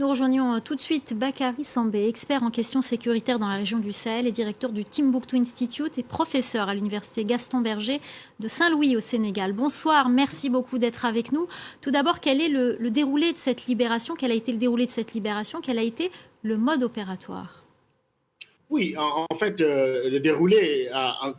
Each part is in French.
Nous rejoignons tout de suite Bakary Sambé, expert en questions sécuritaires dans la région du Sahel et directeur du Timbuktu Institute et professeur à l'université Gaston Berger de Saint-Louis au Sénégal. Bonsoir, merci beaucoup d'être avec nous. Tout d'abord, quel est le déroulé de cette libération? Quel a été le déroulé de cette libération? Quel a été le mode opératoire? Oui, en fait, le déroulé,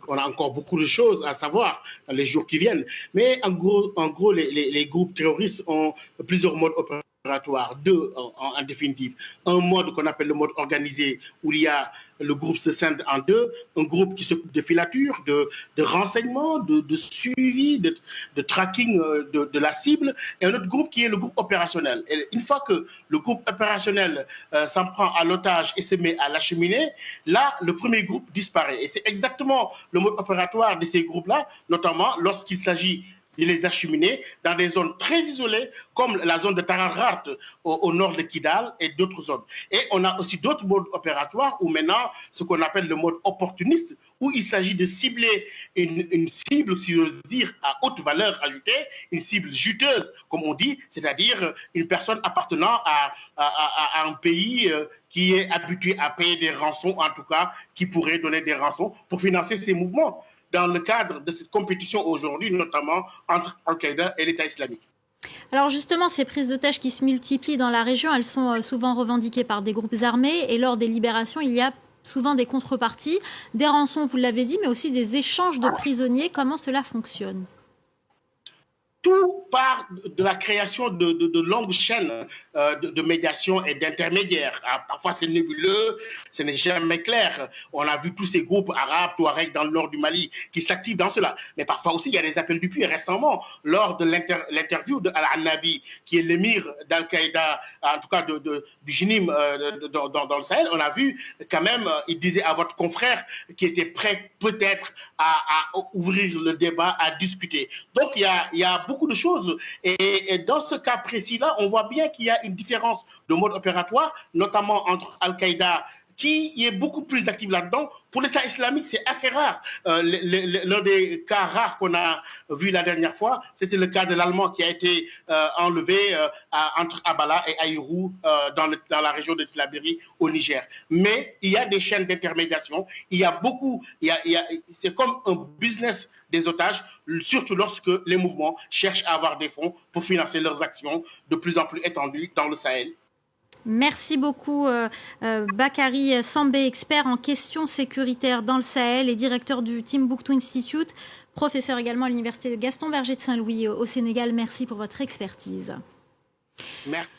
on a encore beaucoup de choses à savoir dans les jours qui viennent. Mais en gros les groupes terroristes ont plusieurs modes opératoires, deux en définitive. Un mode qu'on appelle le mode organisé, où il y a le groupe se scinde en deux, un groupe qui s'occupe de filature, de renseignement, de suivi, de tracking de la cible, et un autre groupe qui est le groupe opérationnel. Et une fois que le groupe opérationnel s'en prend à l'otage et se met à l'acheminer, là, le premier groupe disparaît. Et c'est exactement le mode opératoire de ces groupes-là, notamment lorsqu'il s'agit de les acheminer dans des zones très isolées, comme la zone de Tararart au nord de Kidal et d'autres zones. Et on a aussi d'autres modes opératoires où maintenant, ce qu'on appelle le mode opportuniste, où il s'agit de cibler une cible, si j'ose dire, à haute valeur ajoutée, une cible juteuse, comme on dit, c'est-à-dire une personne appartenant à un pays qui est habitué à payer des rançons, en tout cas, qui pourrait donner des rançons pour financer ses mouvements dans le cadre de cette compétition aujourd'hui, notamment entre Al-Qaïda et l'État islamique. Alors justement, ces prises d'otages qui se multiplient dans la région, elles sont souvent revendiquées par des groupes armés et lors des libérations, il y a souvent des contreparties, des rançons, vous l'avez dit, mais aussi des échanges de prisonniers. Comment cela fonctionne ? Tout part de la création de longues chaînes de médiation et d'intermédiaires. Parfois, c'est nébuleux, ce n'est jamais clair. On a vu tous ces groupes arabes, Touareg dans le nord du Mali, qui s'activent dans cela. Mais parfois aussi, il y a des appels du puits. Récemment, lors de l'interview d'Al-Annabi, qui est l'émir d'Al-Qaïda, en tout cas du Jinim dans le Sahel, on a vu quand même, il disait à votre confrère qui était prêt peut-être à ouvrir le débat, à discuter. Donc, il y a beaucoup de choses. Et dans ce cas précis-là, on voit bien qu'il y a une différence de mode opératoire, notamment entre Al-Qaïda, qui est beaucoup plus active là-dedans. Pour l'État islamique, c'est assez rare. L'un des cas rares qu'on a vu la dernière fois, c'était le cas de l'Allemand qui a été enlevé entre Abala et Aïrou dans la région de Tillabéri au Niger. Mais il y a des chaînes d'intermédiation. Il y a beaucoup, c'est comme un business des otages, surtout lorsque les mouvements cherchent à avoir des fonds pour financer leurs actions de plus en plus étendues dans le Sahel. Merci beaucoup Bakary Sambé, expert en questions sécuritaires dans le Sahel et directeur du Timbuktu Institute, professeur également à l'université de Gaston Berger de Saint-Louis au Sénégal. Merci pour votre expertise. Merci.